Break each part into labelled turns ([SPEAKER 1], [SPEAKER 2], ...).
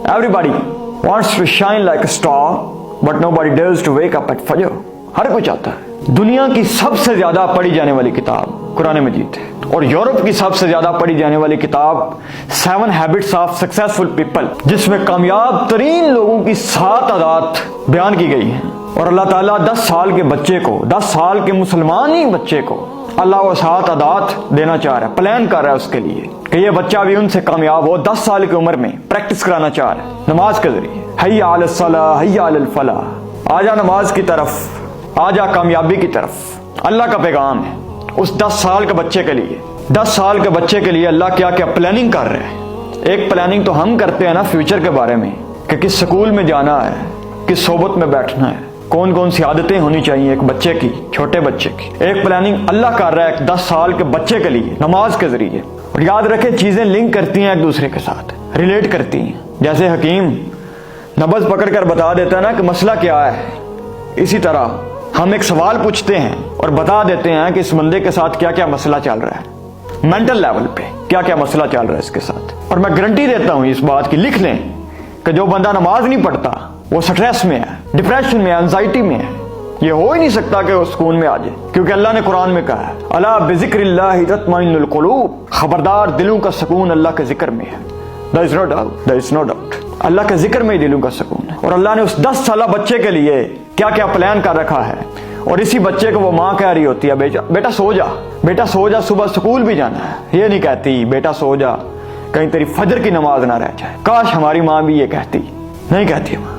[SPEAKER 1] Everybody wants to shine like a star, but nobody dares to wake up at Fajr. हर कोई चाहता है। दुनिया की सबसे ज्यादा पढ़ी जाने वाली किताब कुरान मजीद है, और यूरोप की सबसे ज्यादा पढ़ी जाने वाली किताब 7 हैबिट्स ऑफ सक्सेसफुल पीपल, जिसमें कामयाब तरीन लोगों की 7 आदत बयान की गई हैं। और अल्लाह ताला 10 साल के बच्चे को, 10 साल के मुसलमान ही बच्चे को अल्लाह वो 7 आदत देना चाह रहा है, प्लान कर रहा है उसके लिए कि ये बच्चा भी उनसे कामयाब हो। 10 साल की उम्र में प्रैक्टिस कराना चाह रहा है नमाज के जरिए। हय्या अलस सलाह हय्या अलल फलाह, आजा नमाज की तरफ, आजा कामयाबी की तरफ। अल्लाह का पैगाम है उस 10 साल के बच्चे के लिए। 10 साल के बच्चे के लिए अल्लाह क्या क्या प्लानिंग कर रहे हैं। एक प्लानिंग तो हम करते हैं ना फ्यूचर के बारे में, कि किस स्कूल में जाना है, किस सोबत में बैठना है, कौन कौन सी आदतें होनी चाहिए एक बच्चे की, छोटे बच्चे की। एक प्लानिंग अल्लाह कर रहा है 10 साल के बच्चे के लिए नमाज के जरिए। और याद रखें, चीजें लिंक करती हैं एक दूसरे के साथ, रिलेट करती हैं। जैसे हकीम नब्ज पकड़ कर बता देता है ना कि मसला क्या है, इसी तरह हम एक सवाल पूछते हैं और बता देते हैं कि इस बंदे के साथ क्या क्या मसला चल रहा है, मेंटल लेवल पे क्या क्या मसला चल रहा है इसके साथ। और मैं गारंटी देता हूं इस बात की, लिख लें कि जो बंदा नमाज नहीं पढ़ता वो स्ट्रेस में है, डिप्रेशन में है, एंजाइटी में है। ये हो ही नहीं सकता कि वो सुकून में आ जाए, क्योंकि अल्लाह ने कुरान में कहा है अला बिज़िक्रिल्लाहि तत्मइन्नुल क़ुलूब, खबरदार दिलों का सुकून अल्लाह के जिक्र में है। There is no doubt, there is no doubt, अल्लाह के जिक्र में ही दिलों का सुकून है। और अल्लाह ने उस 10 साल बच्चे के लिए क्या क्या प्लान कर रखा है। और इसी बच्चे को वो माँ कह रही होती है बेटा सो जा, बेटा सो जा, सुबह स्कूल भी जाना है। ये नहीं कहती बेटा सो जा, कहीं तेरी फजर की नमाज ना रह जाए। काश हमारी माँ भी ये कहती, नहीं कहती माँ।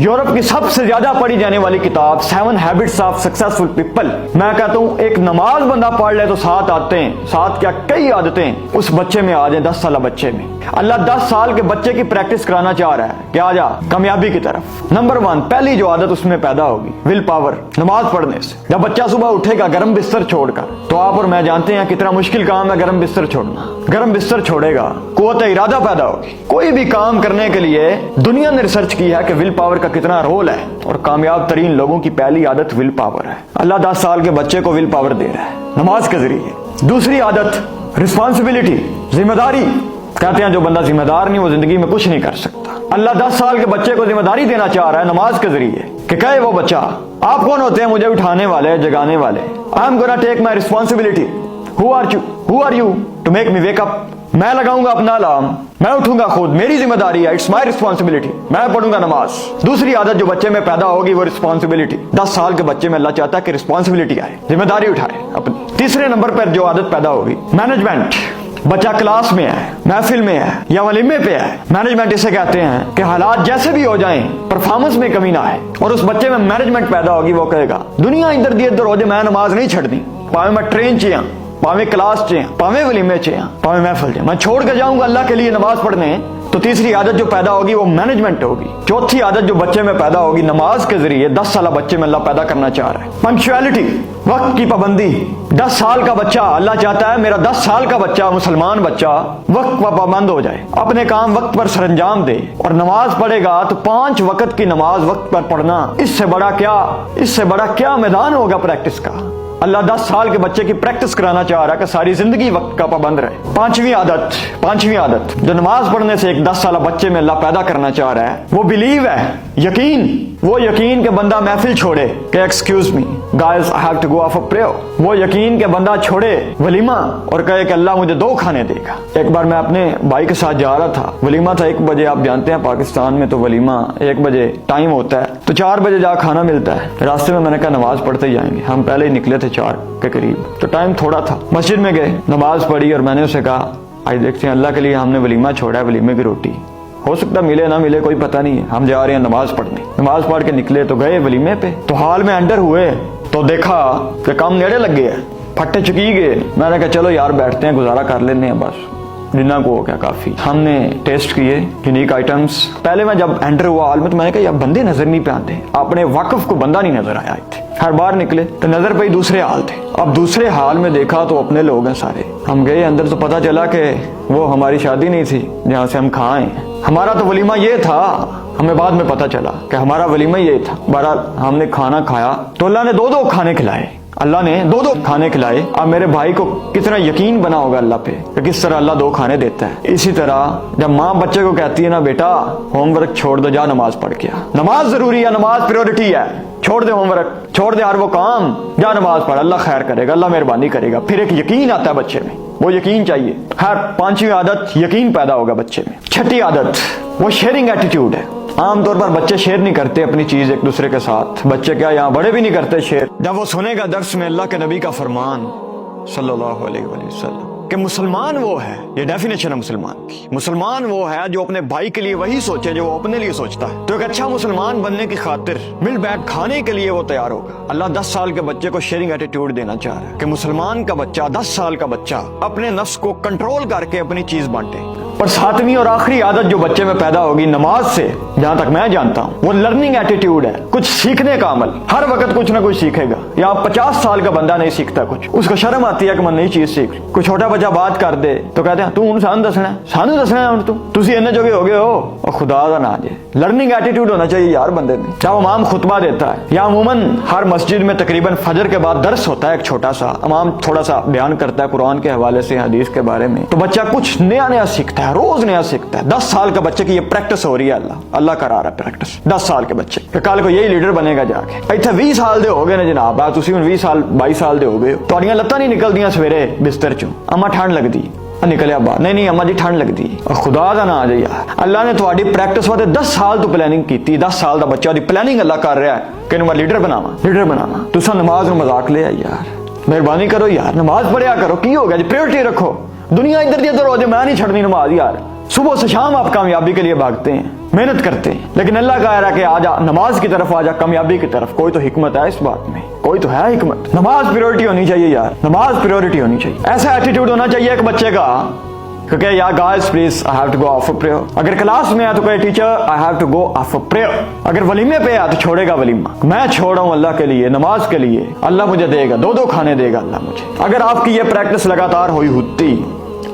[SPEAKER 1] यूरोप की सबसे ज्यादा पढ़ी जाने वाली किताब 7 हैबिट्स ऑफ सक्सेसफुल पीपल, मैं कहता हूं एक नमाज बंदा पढ़ ले तो 7 आदतें, 7 क्या कई आदतें उस बच्चे में आ जाए, 10 साल बच्चे में। अल्लाह 10 साल के बच्चे की प्रैक्टिस कराना चाह रहा है कि आ जा कामयाबी की तरफ। नंबर 1, पहली जो आदत उसमें पैदा होगी, विल पावर, नमाज पढ़ने से। जब बच्चा सुबह उठेगा गर्म बिस्तर छोड़कर, तो आप और मैं जानते हैं कितना मुश्किल काम है गर्म बिस्तर छोड़ना। गर्म बिस्तर छोड़ेगा, कुव्वत इरादा पैदा होगी। कोई भी काम करने के लिए दुनिया ने रिसर्च की है कि विल पावर का कितना रोल है, और कामयाब तरीन लोगों की पहली आदत विल पावर है। अल्लाह 10 साल के बच्चे को विल पावर दे रहा है नमाज के जरिए। दूसरी आदत रिस्पॉन्सिबिलिटी, जिम्मेदारी। कहते हैं जो बंदा जिम्मेदार नहीं वो जिंदगी में कुछ नहीं कर सकता। अल्लाह 10 साल के बच्चे को जिम्मेदारी देना चाह रहा है नमाज के जरिए, कि कहे वो बच्चा आप कौन होते हैं मुझे उठाने वाले, जगाने वाले। I am gonna take my responsibility, who are you to make me wake up. मैं लगाऊंगा अपना अलार्म, मैं उठूंगा खुद, मेरी जिम्मेदारी है, इट्स माई रिस्पॉन्सिबिलिटी, मैं पढ़ूंगा नमाज। दूसरी आदत जो बच्चे में पैदा होगी वो रिस्पॉन्सिबिलिटी। 10 साल के बच्चे में अल्लाह चाहता है कि रिस्पॉन्सिबिलिटी आए, जिम्मेदारी उठाए अपनी। तीसरे नंबर पर जो आदत पैदा होगी मैनेजमेंट। बच्चा क्लास में है, महफिल में है या वलीमे पे है, मैनेजमेंट इसे कहते हैं कि हालात जैसे भी हो जाएं परफॉर्मेंस में कमी ना आए। और उस बच्चे में मैनेजमेंट पैदा होगी, वो कहेगा दुनिया इधर दी इधर हो जाए मैं नमाज नहीं छड़नी, भावे मैं ट्रेन च भावे क्लास च भावे वलीमे च भावे महफिल च, मैं छोड़ के जाऊंगा अल्लाह के लिए नमाज पढ़ने। तो तीसरी आदत जो पैदा होगी वो मैनेजमेंट होगी। चौथी आदत जो बच्चे में पैदा होगी नमाज के जरिए, 10 साल बच्चे में अल्लाह पैदा करना चाह रहा है पंक्चुअलिटी, वक्त की पाबंदी। 10 साल का बच्चा, अल्लाह चाहता है मेरा 10 साल का बच्चा, मुसलमान बच्चा वक्त पर पाबंद हो जाए, अपने काम वक्त पर सरंजाम दे। और नमाज पढ़ेगा तो 5 वक्त की नमाज वक्त पर पढ़ना, इससे बड़ा क्या मैदान होगा प्रैक्टिस का। अल्लाह 10 साल के बच्चे की प्रैक्टिस कराना चाह रहा है कि सारी जिंदगी वक्त का पाबंद रहे। पांचवी आदत जो नमाज पढ़ने से एक 10 साल बच्चे में अल्लाह पैदा करना चाह रहा है वो बिलीव है, यकीन। वो यकीन के बंदा महफिल छोड़े कि excuse me guys I have to go of a prayer. वो यकीन के बंदा छोड़े वलीमा और कहे कि अल्लाह मुझे 2 खाने देगा। एक बार मैं अपने भाई के साथ जा रहा था, वलीमा था 1 बजे। आप जानते हैं पाकिस्तान में तो वलीमा 1 बजे टाइम होता है, तो 4 बजे जा खाना मिलता है। रास्ते में मैंने कहा नमाज पढ़ते ही जाएंगे, हम पहले ही निकले थे 4 के करीब, तो टाइम थोड़ा था। मस्जिद में गए, नमाज पढ़ी और मैंने उसे कहा आज देखते हैं अल्लाह के लिए हमने वलीमा छोड़ा है, वलीमे की रोटी हो सकता मिले ना मिले कोई पता नहीं है, हम जा रहे हैं नमाज पढ़ने। नमाज पढ़ के निकले तो गए वलीमे पे, तो हाल में एंटर हुए तो देखा कि काम नेड़े लग गए, फट्टे चुकी गए। मैंने कहा चलो यार बैठते हैं, गुजारा कर लेते हैं, बस डिनर को हो गया काफी। हमने टेस्ट किए यूनिक आइटम्स। पहले मैं जब एंटर हुआ हाल में तो मैंने कहा यार बंदे नजर नहीं पे आते, अपने वाकफ को बंदा नहीं नजर आया थे। हर बार निकले तो नजर पे ही दूसरे हाल थे। अब दूसरे हाल में देखा तो अपने लोग हैं सारे। हम गए अंदर तो पता चला कि वो हमारी शादी नहीं थी जहाँ से हम खाए, हमारा तो वलीमा ये था। हमें बाद में पता चला कि हमारा वलीमा ये था। बहरहाल हमने खाना खाया तो अल्लाह ने 2-2 खाने खिलाए। اللہ نے دو دو کھانے کھلائے. اب میرے بھائی کو کتنا یقین بنا ہوگا اللہ پہ کہ کس طرح اللہ دو کھانے دیتا ہے. اسی طرح جب ماں بچے کو کہتی ہے نا بیٹا ہوم ورک چھوڑ دو، جا نماز پڑھ کے آ. نماز ضروری ہے، نماز پریورٹی ہے. چھوڑ دے ہوم ورک، چھوڑ دے ہر وہ کام، جا نماز پڑھ، اللہ خیر کرے گا، اللہ مہربانی کرے گا. پھر ایک یقین آتا ہے بچے میں، وہ یقین چاہیے. ہر پانچویں عادت یقین پیدا ہوگا بچے میں. چھٹی عادت وہ شیئرنگ ایٹیٹیوڈ ہے. عام طور پر بچے شیئر نہیں کرتے اپنی چیز ایک دوسرے کے ساتھ. بچے کیا یہاں بڑے بھی نہیں کرتے شیئر. جب وہ سنے گا درس میں اللہ کے نبی کا فرمان صلی اللہ علیہ وآلہ وسلم کہ مسلمان وہ ہے، یہ ڈیفینیشن ہے مسلمان کی. مسلمان وہ ہے جو اپنے بھائی کے لیے وہی سوچے جو وہ اپنے لیے سوچتا ہے. تو ایک اچھا مسلمان بننے کی خاطر مل بیٹھ کھانے کے لیے وہ تیار ہوگا. اللہ 10 سال کے بچے کو شیئرنگ ایٹیٹیوڈ دینا چاہ رہا ہے کہ مسلمان کا بچہ، 10 سال کا بچہ اپنے نفس کو کنٹرول کر کے اپنی چیز بانٹے. اور 7ویں اور آخری عادت جو بچے میں پیدا ہوگی نماز سے، جہاں تک میں جانتا ہوں، وہ لرننگ ایٹیٹیوڈ ہے. کچھ سیکھنے کا عمل. ہر وقت کچھ نہ کچھ سیکھے گا. یا 50 سال کا بندہ نہیں سیکھتا کچھ، اس کو شرم آتی ہے کہ میں نئی چیز سیکھ. کوئی چھوٹا بچہ بات کر دے تو کہتے ہیں تو سانو دسنا ہے، سانو دسنا ہے. تسی اینے جوگے ہو گئے ہو. اور خدا کا نہ جائے، لرننگ ایٹیٹیوڈ ہونا چاہیے یار بندے میں. جب امام خطبہ دیتا ہے یا عموماً ہر مسجد میں تقریباً فجر کے بعد درس ہوتا ہے ایک چھوٹا سا، امام تھوڑا سا بیان کرتا ہے قرآن کے حوالے سے، حدیث کے بارے میں، تو بچہ کچھ نیا نیا سیکھتا ہے، روز نیا سیکھتا ہے. 10 سال کا بچے کی یہ پریکٹس ہو رہی ہے. اللہ کرا رہا ہے پریکٹس 10 سال کے بچے کہ کل کو یہی لیڈر بنے گا جا کے. ایتھے 20 سال دے ہو گئے نے جناب، تسی ہن 20 سال 22 سال دے ہو گئے. تہاڈیاں لتاں نہیں نکلدیاں سویرے بستر چوں، اما ٹھنڈ لگدی نکلیا باہر، نہیں اما جی ٹھنڈ لگدی. خدا دا نام جی یار، اللہ نے تہاڈی پریکٹس واسطے 10 سال تو پلاننگ کیتی. 10 سال دا بچہ دی پلاننگ اللہ کر رہا ہے کہ میں لیڈر بناواں. تساں نماز نو مذاق لیا یار. مہربانی کرو یار، نماز پڑھیا کرو. کی ہو گیا جی؟ پریورٹی رکھو. دنیا ادھر دی ادھر ہو جائے، میں نہیں چھڑنی نماز یار. صبح سے شام آپ کامیابی کے لیے بھاگتے ہیں، محنت کرتے ہیں، لیکن اللہ کہہ رہا ہے کہ آجا نماز کی طرف، آجا کامیابی کی طرف. کوئی تو حکمت ہے اس بات میں، کوئی تو ہے حکمت. نماز پریورٹی ہونی چاہیے یار، نماز پریورٹی ہونی چاہیے. ایسا ایٹیٹیوڈ ہونا چاہیے ایک بچے کا کہ یار guys please I have to go off prayer. اگر کلاس میں ہے تو کہے teacher I have to go off prayer. اگر ولیمے پہ ہے تو چھوڑے گا ولیمہ. میں چھوڑا ہوں اللہ کے لیے، نماز کے لیے. اللہ مجھے دے گا، 2 کھانے دے گا اللہ مجھے. اگر آپ کی یہ پریکٹس لگاتار ہوتی،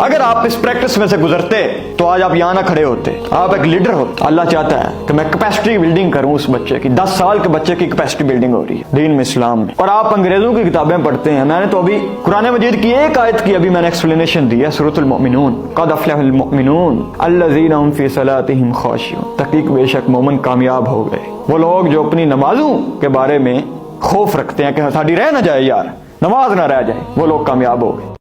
[SPEAKER 1] اگر آپ اس پریکٹس میں سے گزرتے تو آج آپ یہاں نہ کھڑے ہوتے، آپ ایک لیڈر ہوتے. اللہ چاہتا ہے کہ میں کیپیسٹی بلڈنگ کروں اس بچے کی. 10 سال کے بچے کی کیپیسٹی بلڈنگ ہو رہی ہے دین میں، اسلام میں. اور آپ انگریزوں کی کتابیں پڑھتے ہیں. میں نے تو ابھی قرآن مجید کی ایک آیت کی ابھی میں نے ایکسپلینیشن دی ہے، سورۃ المؤمنون. قد افلح المؤمنون الذین هم فی صلاتهم خاشعون. تحقیق بے شک مومن کامیاب ہو گئے وہ لوگ جو اپنی نمازوں کے بارے میں خوف رکھتے ہیں کہ ہماری رہ نہ جائے یار، نماز نہ رہ جائے. وہ لوگ کامیاب ہو گئے.